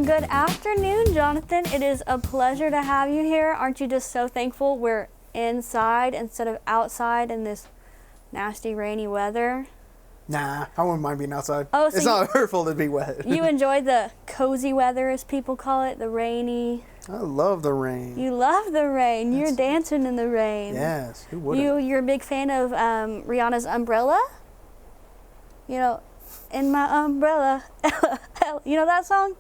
Good afternoon, Johnathan. It is a pleasure to have you here. Aren't you just so thankful we're inside instead of outside in this nasty rainy weather? Nah, I wouldn't mind being outside. Oh, so it's not hurtful to be wet. You enjoy the cozy weather, as people call it, the rainy. I love the rain. You love the rain. You're dancing in the rain. Yes, who wouldn't? You're a big fan of Rihanna's Umbrella? You know, in my umbrella. You know that song?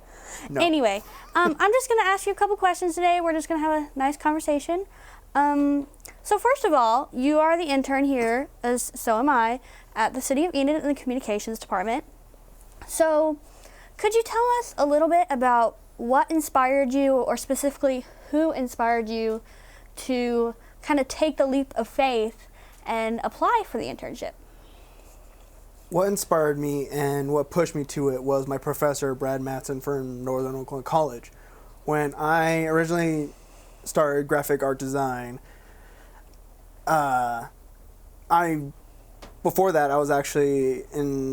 No. Anyway, I'm just going to ask you a couple questions today. We're just going to have a nice conversation. So first of all, you are the intern here, as so am I, at the City of Enid in the Communications Department. So could you tell us a little bit about what inspired you, or specifically who inspired you to kind of take the leap of faith and apply for the internship? What inspired me and what pushed me to it was my professor, Brad Matson from Northern Oakland College. When I originally started graphic art design, before that I was actually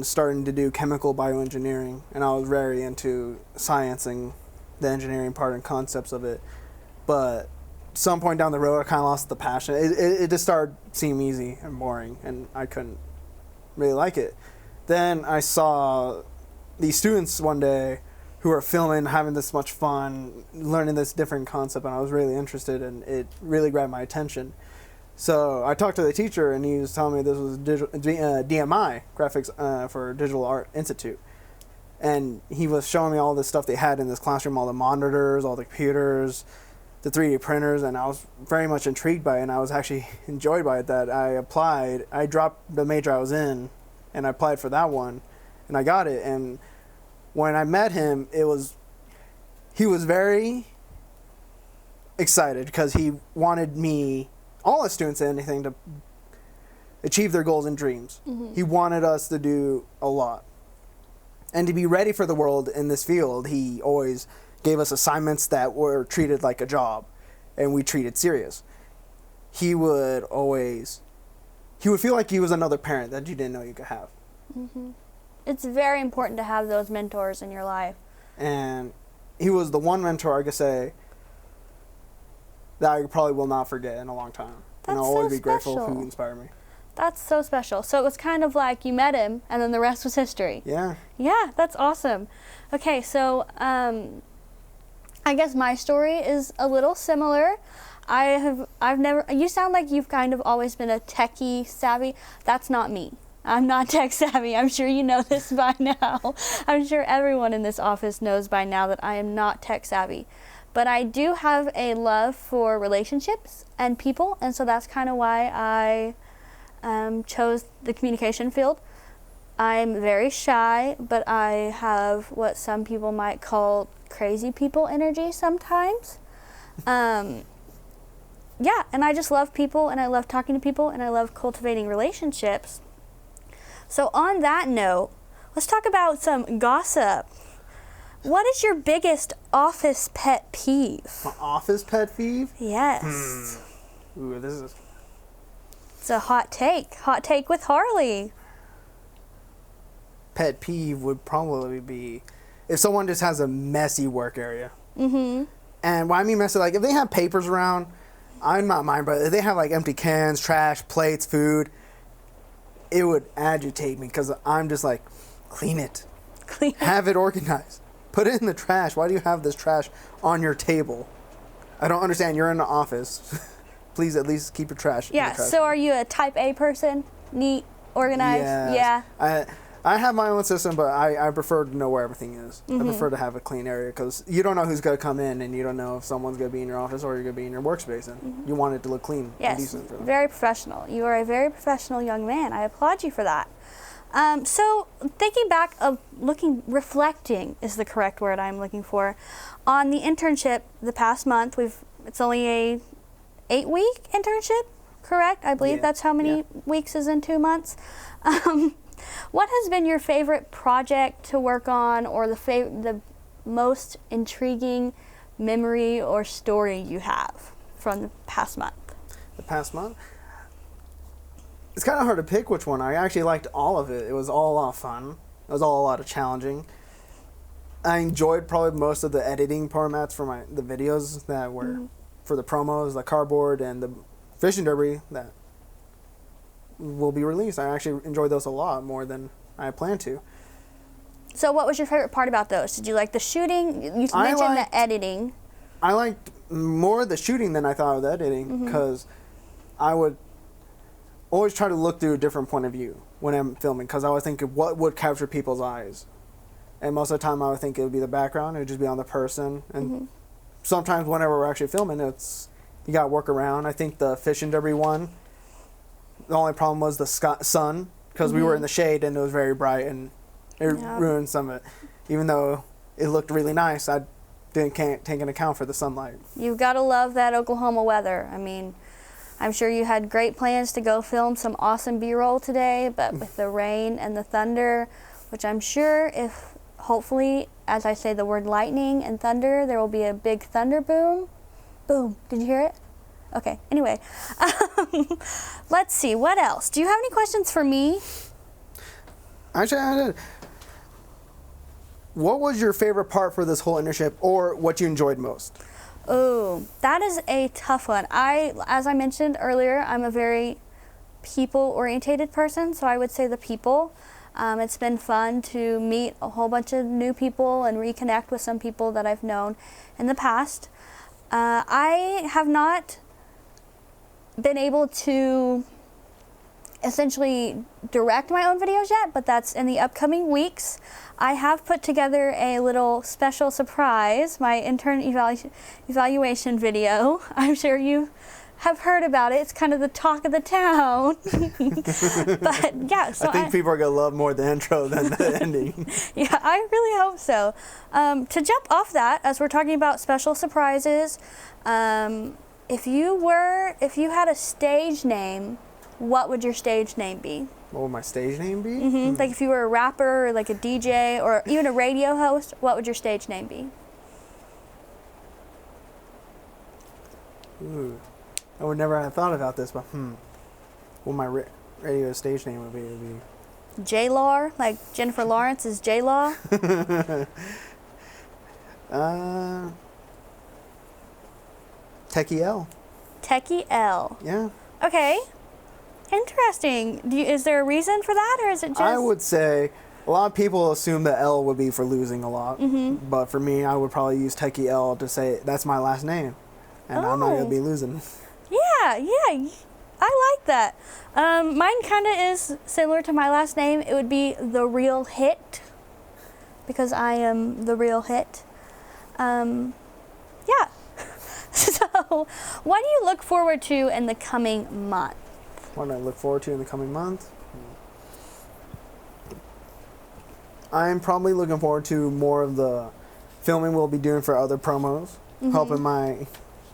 starting to do chemical bioengineering, and I was very into science and the engineering part and concepts of it. But some point down the road, I kind of lost the passion. It just started seeming easy and boring, and I couldn't really like it. Then I saw these students one day who were filming, having this much fun, learning this different concept, and I was really interested, and it really grabbed my attention. So I talked to the teacher, and he was telling me this was DMI, Graphics for Digital Art Institute. And he was showing me all the stuff they had in this classroom, all the monitors, all the computers, the 3D printers, and I was very much intrigued by it, and I was actually enjoyed by it that I applied. I dropped the major I was in, and I applied for that one, and I got it. And when I met him, he was very excited because he wanted me, all the students and anything, to achieve their goals and dreams. Mm-hmm. He wanted us to do a lot. And to be ready for the world in this field, he always gave us assignments that were treated like a job, and we treated serious. He would feel like he was another parent that you didn't know you could have. Mm-hmm. It's very important to have those mentors in your life. And he was the one mentor I could say that I probably will not forget in a long time. That's and I'll always so be grateful special. who inspired me. That's so special. So it was kind of like you met him, and then the rest was history. Yeah. Yeah, that's awesome. Okay, so I guess my story is a little similar. You sound like you've kind of always been a techie savvy. That's not me. I'm not tech savvy. I'm sure you know this by now. I'm sure everyone in this office knows by now that I am not tech savvy. But I do have a love for relationships and people, and so that's kind of why I chose the communication field. I'm very shy, but I have what some people might call crazy people energy sometimes. Yeah, and I just love people, and I love talking to people, and I love cultivating relationships. So on that note, let's talk about some gossip. What is your biggest office pet peeve? My office pet peeve? Yes. Ooh, this is... It's a hot take. Hot take with Harli. Pet peeve would probably be if someone just has a messy work area. Mm-hmm. And when I mean messy, like if they have papers around, I'm not mine, but if they have like empty cans, trash, plates, food, it would agitate me because I'm just like, clean it. Have it organized. Put it in the trash. Why do you have this trash on your table? I don't understand. You're in the office. Please at least keep your trash in the trash. So are you a type A person? Neat, organized? Yes. Yeah. I have my own system, but I prefer to know where everything is. Mm-hmm. I prefer to have a clean area because you don't know who's going to come in, and you don't know if someone's going to be in your office or you're going to be in your workspace. And you want it to look clean and decent for them. Very professional. You are a very professional young man. I applaud you for that. So thinking back of reflecting is the correct word I'm looking for. On the internship the past month, it's only a 8-week internship, correct? I believe that's how many weeks is in 2 months. What has been your favorite project to work on, or the most intriguing memory or story you have from the past month? The past month? It's kind of hard to pick which one. I actually liked all of it. It was all a lot of fun. It was all a lot of challenging. I enjoyed probably most of the editing formats for the videos that were for the promos, the cardboard, and the fishing derby that will be released. I actually enjoyed those a lot more than I planned to. So what was your favorite part about those? Did you like the shooting? You mentioned the editing. I liked more the shooting than I thought of the editing, because I would always try to look through a different point of view when I'm filming, because I was thinking what would capture people's eyes. And most of the time I would think it would be the background, it would just be on the person. And sometimes whenever we're actually filming, you got to work around. I think the fishing derby one, the only problem was the sun, because we were in the shade and it was very bright, and it ruined some of it. Even though it looked really nice, I can't take into account for the sunlight. You've got to love that Oklahoma weather. I mean, I'm sure you had great plans to go film some awesome B-roll today, but with the rain and the thunder, which I'm sure hopefully, as I say the word lightning and thunder, there will be a big thunder boom. Boom. Did you hear it? Okay. Anyway, let's see. What else? Do you have any questions for me? Actually, I did. What was your favorite part for this whole internship, or what you enjoyed most? Oh, that is a tough one. As I mentioned earlier, I'm a very people-orientated person, so I would say the people. It's been fun to meet a whole bunch of new people and reconnect with some people that I've known in the past. I have not been able to essentially direct my own videos yet, but that's in the upcoming weeks. I have put together a little special surprise, my intern evaluation video. I'm sure you have heard about it. It's kind of the talk of the town. But yeah, so I think people are going to love more the intro than the ending. Yeah, I really hope so. To jump off that, as we're talking about special surprises, if you had a stage name, what would your stage name be? What would my stage name be? Like if you were a rapper or like a DJ or even a radio host, what would your stage name be? Ooh, I would never have thought about this, but what my radio stage name would be J-Law, like Jennifer Lawrence is J-Law. Techie L. Techie L. Yeah. Okay. Interesting. Is there a reason for that, or is it just? I would say a lot of people assume that L would be for losing a lot, but for me, I would probably use Techie L to say that's my last name, and I'm not gonna be losing. Yeah, I like that. Mine kind of is similar to my last name. It would be The Real Hitt, because I am the real hit. Yeah. So, what do you look forward to in the coming month? What do I look forward to in the coming month? I'm probably looking forward to more of the filming we'll be doing for other promos,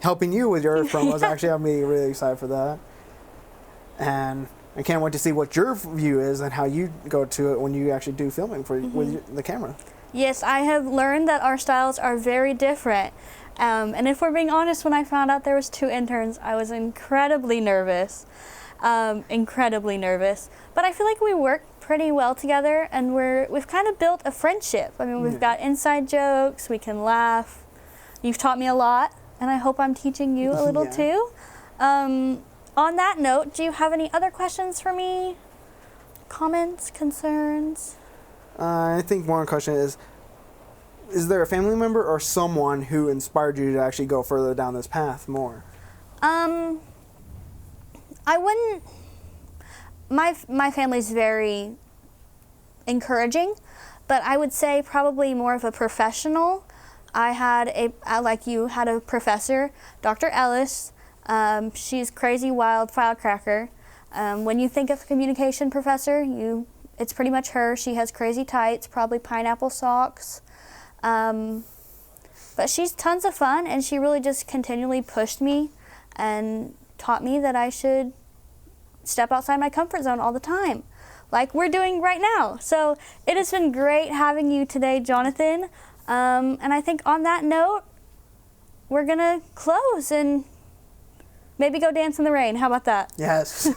helping you with your promos. Actually, I'm really excited for that, and I can't wait to see what your view is and how you go to it when you actually do filming with the camera. Yes, I have learned that our styles are very different. And if we're being honest, when I found out there was 2 interns, I was incredibly nervous. But I feel like we work pretty well together, and we've kind of built a friendship. I mean, we've got inside jokes, we can laugh. You've taught me a lot, and I hope I'm teaching you a little too. On that note, do you have any other questions for me? Comments, concerns? I think one question is there a family member or someone who inspired you to actually go further down this path more? I wouldn't. My family's very encouraging, but I would say probably more of a professional. Like you had a professor, Dr. Ellis. She's crazy, wild, firecracker. When you think of a communication professor, it's pretty much her. She has crazy tights, probably pineapple socks. But she's tons of fun, and she really just continually pushed me and taught me that I should step outside my comfort zone all the time, like we're doing right now. So it has been great having you today, Johnathan. And I think on that note, we're gonna close and maybe go dance in the rain. How about that? Yes.